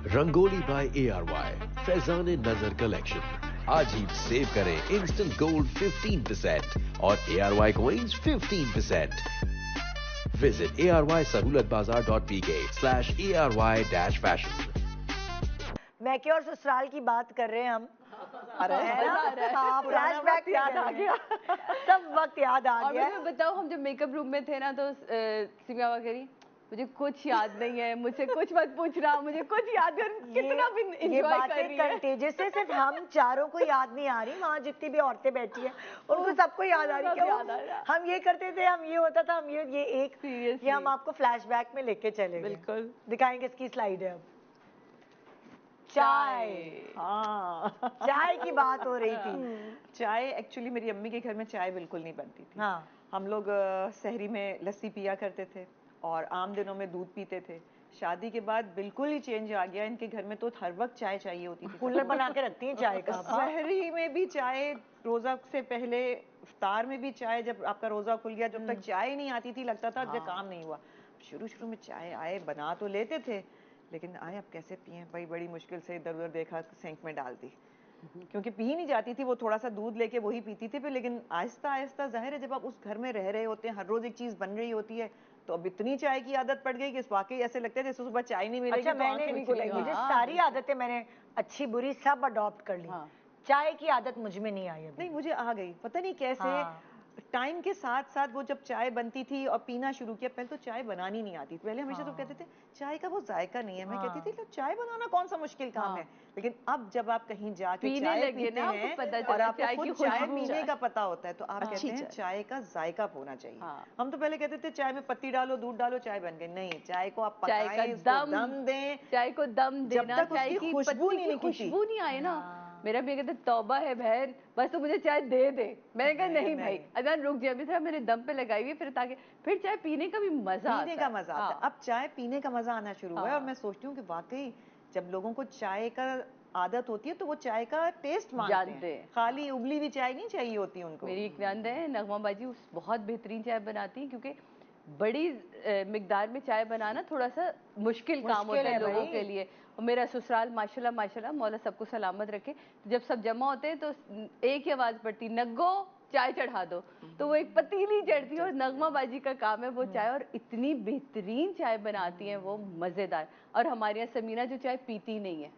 Rangoli bye ARY, Faizan नजर collection. आज ही save करें इंस्टेंट गोल्ड 15% और ARY coins 15%। Visit arysahoolatbazaar.pk/ARY-fashion। मैके और ससुराल की बात कर रहे हैं हम। अरे फ्लैशबैक याद आ गया। सब वक्त याद आ गया। और मैं बताऊं, हम जब मेकअप रूम में थे ना तो सिमिया कह रही मुझे कुछ याद नहीं है, मुझसे कुछ मत पूछना, मुझे कुछ याद कर। कितना भी एंजॉय कर रही है। कंटेजियस है, सिर्फ हम चारों को याद नहीं आ रही, वहाँ जितनी भी औरतें बैठी हैं उनको सबको याद आ रही है। हम ये करते थे, हम ये होता था, हम ये एक ये हम आपको फ्लैशबैक में लेके चले। बिल्कुल दिखाएंगे। इसकी स्लाइड है अब। चाय। हाँ, चाय की बात हो रही थी। चाय एक्चुअली मेरी अम्मी के घर में चाय बिल्कुल नहीं बनती थी। हाँ। हम लोग सहरी में लस्सी पिया करते थे और आम दिनों में दूध पीते थे। शादी के बाद बिल्कुल ही चेंज आ गया। इनके घर में तो हर वक्त चाय चाहिए होती थी। कूलर बना के रखती हैं चाय का। सहरी में भी चाय, रोजा से पहले इफ्तार में भी चाय। जब आपका रोजा खुल गया, जब तक चाय नहीं आती थी लगता था जब काम नहीं हुआ। शुरू में चाय आए बना तो लेते थे, लेकिन आए अब कैसे पिए भाई। बड़ी मुश्किल से इधर उधर देखा, सिंक में डाल दी, क्योंकि पी नहीं जाती थी। वो थोड़ा सा दूध लेके वही पीती थी। फिर लेकिन आहिस्ता आहिस्ता जाहिर है जब आप उस घर में रह रहे होते हैं, हर रोज एक चीज बन रही होती है, तो अब इतनी चाय की आदत पड़ गई कि वाकई ऐसे लगता है जैसे सुबह चाय नहीं मिलेगी। अच्छा, तो मैंने नहीं खुलेंगी। मुझे सारी आदतें मैंने अच्छी बुरी सब अडॉप्ट कर ली। चाय की आदत मुझ में नहीं आई। नहीं, मुझे आ गई, पता नहीं कैसे। टाइम के साथ साथ वो जब चाय बनती थी और पीना शुरू किया, पहले तो चाय बनानी नहीं आती थी। पहले हमेशा तो कहते थे चाय का वो जायका नहीं है। मैं कहती थी तो चाय बनाना कौन सा मुश्किल काम है। लेकिन अब जब आप कहीं जाके चाय पीते हैं और आपको खुद चाय पीने का पता होता है, तो आप कहते हैं चाय का जायका होना चाहिए। हम तो पहले कहते थे चाय में पत्ती डालो, दूध डालो, चाय बन गई। नहीं, चाय को आप पकाएं, उसको दम दें। चाय को दम देना, जब तक उसकी खुशबू नहीं आए ना। मेरा भी कहते तौबा है बहन, बस तो मुझे चाय दे दे। मैंने कहा नहीं भाई, अगर रुक जाए, अभी मेरे दम पे लगाई हुई, फिर चाय पीने का भी मजा आता है। अब चाय पीने का मजा आना शुरू हुआ है। और मैं सोचती हूँ कि वाकई जब लोगों को चाय का आदत होती है तो वो चाय का टेस्ट जानते हैं। खाली उबली हुई चाय नहीं चाहिए होती उनको। मेरी एक नंद है नगमा बाजी, बहुत बेहतरीन चाय बनाती है, क्योंकि बड़ी मिकदार में चाय बनाना थोड़ा सा मुश्किल काम होता है लोगों के लिए। और मेरा ससुराल माशाल्लाह माशाल्लाह, मौला सबको सलामत रखे, तो जब सब जमा होते हैं तो एक ही आवाज पड़ती, नग्गो चाय चढ़ा दो। तो वो एक पतीली चढ़ती है और नगमा बाजी का काम है वो चाय, और इतनी बेहतरीन चाय बनाती हैं वो, मजेदार। और हमारे यहाँ समीना जो चाय पीती नहीं है,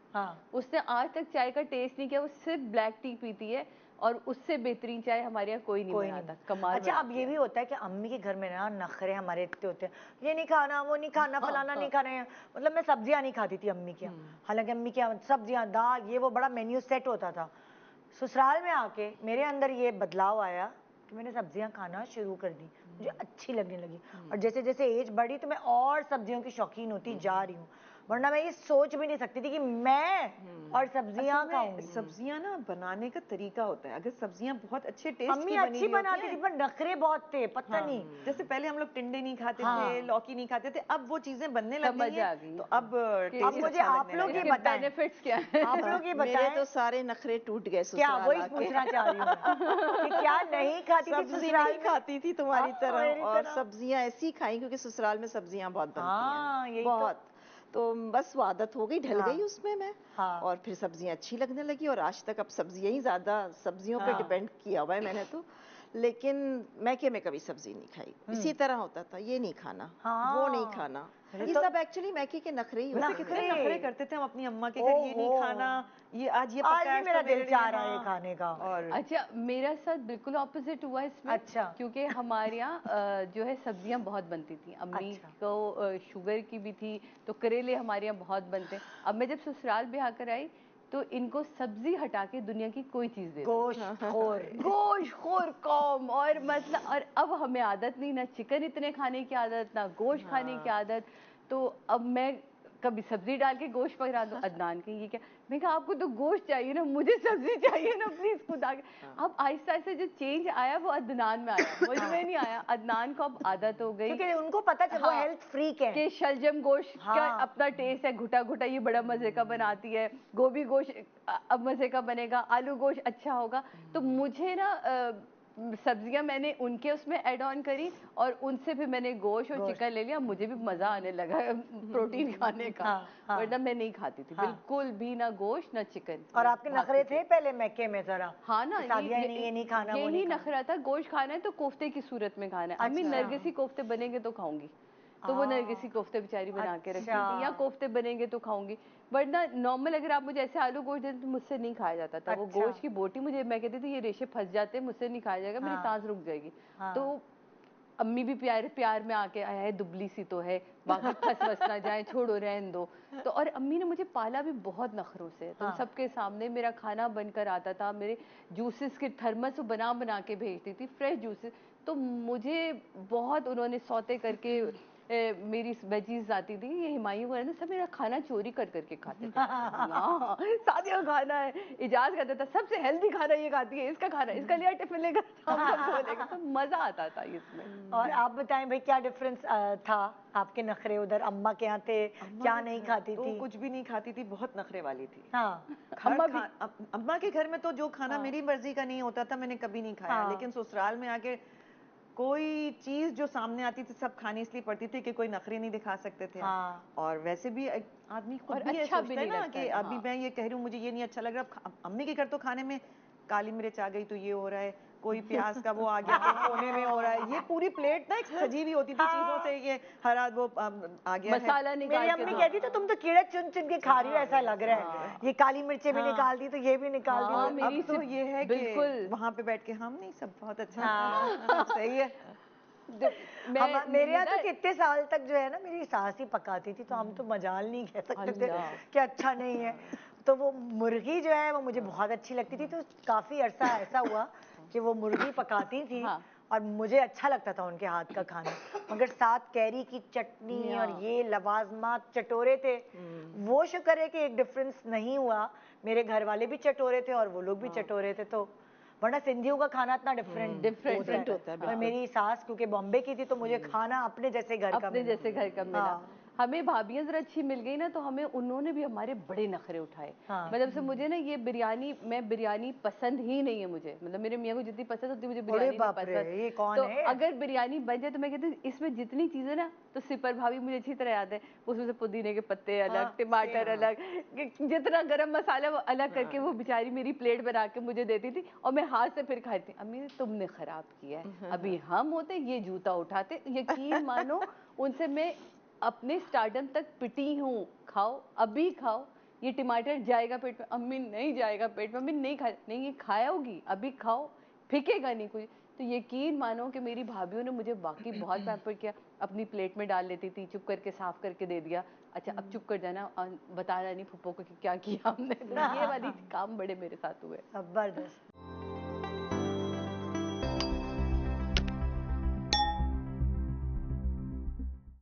उसने आज तक चाय का टेस्ट नहीं किया, वो सिर्फ ब्लैक टी पीती है, और उससे बेहतरीन चाय हमारे यहाँ कोई नहीं बनाता। कमाल। अच्छा, अब ये भी होता है कि अम्मी के घर में ना नखरे हमारे इतने होते हैं, ये नहीं खाना, वो नहीं खाना, फलाना नहीं खाना है। मतलब मैं सब्जियां नहीं खाती थी अम्मी के, हालांकि अम्मी के सब्जियां, दाल, ये वो बड़ा मेन्यू सेट होता था। ससुराल में आके मेरे अंदर ये बदलाव आया कि मैंने सब्जियां खाना शुरू कर दी, मुझे अच्छी लगने लगी। और जैसे जैसे एज बढ़ी तो मैं और सब्जियों की शौकीन होती जा रही हूँ, वरना मैं ये सोच भी नहीं सकती थी कि मैं और सब्जियां खाऊंगी। सब्जियां ना बनाने का तरीका होता है। अगर सब्जियां बहुत अच्छे टेस्ट अम्मी अच्छी बनाती थी पर नखरे बहुत थे, पता नहीं। जैसे पहले हम लोग टिंडे नहीं खाते थे, लौकी नहीं खाते थे, अब वो चीजें बनने लग गई हैं। तो अब मुझे आप लोग ये बताएं, बेनिफिट्स क्या है? आप लोग ये बताएं। मेरे तो सारे नखरे टूट गए क्या, वही पूछना चाह रही हूँ कि क्या नहीं खाती थी सब्जी नहीं खाती थी तुम्हारी तरह, और सब्जियां ऐसी खाई क्योंकि ससुराल में सब्जियां बहुत बनती हैं, बहुत। तो बस वो आदत हो गई, ढल गई उसमें मैं। और फिर सब्जियां अच्छी लगने लगी, और आज तक अब सब्जियां ही ज्यादा, सब्जियों पे डिपेंड किया हुआ है मैंने तो। लेकिन मैके में कभी सब्जी नहीं खाई। इसी तरह होता था, ये नहीं खाना, वो नहीं खाना। ये सब एक्चुअली मैके के नखरे ही होते हैं। कितने नखरे करते थे हम अपनी अम्मा के घर, ये नहीं खाना, ये आज ये पका है, मेरा दिल चाह रहा है खाने का। और अच्छा, मेरा साथ बिल्कुल ऑपोजिट हुआ इसमें। अच्छा। क्योंकि हमारे यहाँ जो है सब्जियां बहुत बनती थी, अम्मी को शुगर की भी थी, तो करेले हमारे यहाँ बहुत बनते। अब मैं जब ससुराल भी आकर आई तो इनको सब्जी हटा के दुनिया की कोई चीज दे दो, गोश्तखोर कौम। और मतलब, और अब हमें आदत नहीं, ना चिकन इतने खाने की आदत, ना गोश्त खाने की आदत। तो अब मैं कभी सब्जी डाल के गोश्त पकड़ा दो, अदनान के ये क्या, मैं कहा आपको तो गोश्त चाहिए ना, मुझे सब्जी चाहिए ना, प्लीज खुदा के। अब आहिस्ता आहिस्ता जो चेंज आया वो अदनान में आया, मुझ में नहीं आया। अदनान को अब आदत हो गई, क्योंकि उनको पता चला, वो हेल्थ फ्रीक है, कि शलजम गोश्त का अपना टेस्ट है, घुटा घुटा ये बड़ा मजे का बनाती है, गोभी गोश्त अब मजे का बनेगा, आलू गोश्त अच्छा होगा। तो मुझे ना सब्जियां मैंने उनके उसमें ऐड ऑन करी और उनसे भी मैंने गोश्त और चिकन ले लिया। मुझे भी मजा आने लगा प्रोटीन खाने का। वरना मैं नहीं खाती थी बिल्कुल भी, ना गोश्त ना चिकन। और आपके नखरे थे पहले मैके में जरा? हाँ ना, ये नहीं खाना, यही नखरा था। गोश्त खाना है तो कोफ्ते की सूरत में खाना है। अम्मी नरगिसी कोफ्ते बनेंगे तो खाऊंगी, तो वो नरगिसी कोफ्ते बेचारी बना के रखती थी, या कोफ्ते बनेंगे तो खाऊंगी। वरना नॉर्मल अगर आप मुझे ऐसे आलू गोश्त देते तो मुझसे नहीं खाया जाता था। वो गोश्त की बोटी मुझे, मैं कहती थी ये रेशे फंस जाते हैं, मुझसे नहीं खाया जाएगा, मेरी सांस रुक जाएगी। तो अम्मी भी प्यार में आके, आया है दुबली सी तो है, बाकी फंस वस ना जाए, छोड़ो रहने दो। तो और अम्मी ने मुझे पाला भी बहुत नखरों से। तो सबके सामने मेरा खाना बनकर आता था, मेरे जूसेस के थर्मस बना बना के भेजती थी, फ्रेश जूसेस। तो मुझे बहुत उन्होंने सौते करके मेरी वेजीज आती थी, ये हिमायू वगैरह सब मेरा खाना चोरी कर करके खाते थे। सादिया खाना है, इजाज कहता था सबसे हेल्दी खाना ये खाती है, इसका खाना, इसका लिया टिफिन लेकर तो मजा आता था इसमें। और आप बताएं भाई क्या डिफरेंस था आपके नखरे उधर? अम्मा के यहाँ थे, क्या नहीं खाती थी? कुछ भी नहीं खाती थी, बहुत नखरे वाली थी। अम्मा के घर में तो जो खाना मेरी मर्जी का नहीं होता था मैंने कभी नहीं खाया, लेकिन ससुराल में आके कोई चीज जो सामने आती थी सब खानी इसलिए पड़ती थी कि कोई नखरे नहीं दिखा सकते थे। और वैसे भी आदमी खुद भी अच्छा सोचता है ना कि अभी मैं ये कह रही हूँ मुझे ये नहीं अच्छा लग रहा, अम्मी के घर तो खाने में काली मिर्च आ गई तो ये हो रहा है, कोई प्याज का वो आ गया तो कोने में हो रहा है, ये पूरी प्लेट ना एक सजी हुई होती थी चीजों से, ये हरा वो आ गया मसाला है। मेरी अम्मी कहती तो तुम तो कीड़े चुन चुन के खा रही हो ऐसा लग रहा है, ये काली मिर्चें भी निकाल दी तो ये भी निकाल दी। अब तो ये है कि वहां पे बैठ के हम नहीं सब बहुत अच्छा सही है। मेरे यहाँ तो कितने साल तक जो है ना मेरी सास ही पकाती थी, तो हम तो मजाल नहीं कह सकते थे कि अच्छा नहीं है। तो वो मुर्गी जो है वो मुझे बहुत अच्छी लगती थी, तो काफी अरसा ऐसा हुआ कि वो मुर्गी पकाती थी और मुझे अच्छा लगता था उनके हाथ का खाना, मगर साथ कैरी की चटनी और ये लवाजमात चटोरे थे। वो शुक्र है कि एक डिफरेंस नहीं हुआ, मेरे घर वाले भी चटोरे थे और वो लोग भी चटोरे थे। तो वरना सिंधियों का खाना इतना डिफरेंट होता है। और मेरी सास क्योंकि बॉम्बे की थी तो मुझे खाना अपने जैसे घर का मिला। हमें भाभियां जरा अच्छी मिल गई ना तो हमें उन्होंने भी हमारे बड़े नखरे उठाए। मतलब से मुझे ना ये बिरयानी, मैं बिरयानी पसंद ही नहीं है मुझे, मतलब मेरे मियाँ को जितनी पसंद होती मुझे बिरयानी नहीं पसंद। ये कौन तो है? अगर बिरयानी बन जाए तो मैं कहती हूँ इसमें जितनी चीजें ना, तो सिपर भाभी मुझे अच्छी तरह याद है, उसमें से पुदीने के पत्ते अलग, टमाटर अलग, जितना गरम मसाला वो अलग करके वो बेचारी मेरी प्लेट बना के मुझे देती थी और मैं हाथ से फिर खाती थी। अम्मी तुमने खराब किया है, अभी हम होते ये जूता उठाते। यकीन मानो उनसे मैं अपने स्टार्डम तक पिटी हूँ, खाओ अभी खाओ, ये टमाटर जाएगा पेट में। अम्मी नहीं जाएगा पेट में, अम्मी नहीं खा, नहीं ये खाया होगी, अभी खाओ, फेंकेगा नहीं कुछ। तो यकीन मानो कि मेरी भाभीियों ने मुझे वाकई बहुत पैम्पर किया, अपनी प्लेट में डाल लेती थी, चुप करके साफ करके दे दिया, अच्छा अब चुप कर जाना और बताना नहीं फुप्पो को कि क्या किया हमने। ये वाली काम बड़े मेरे साथ हुए। जबरदस्त।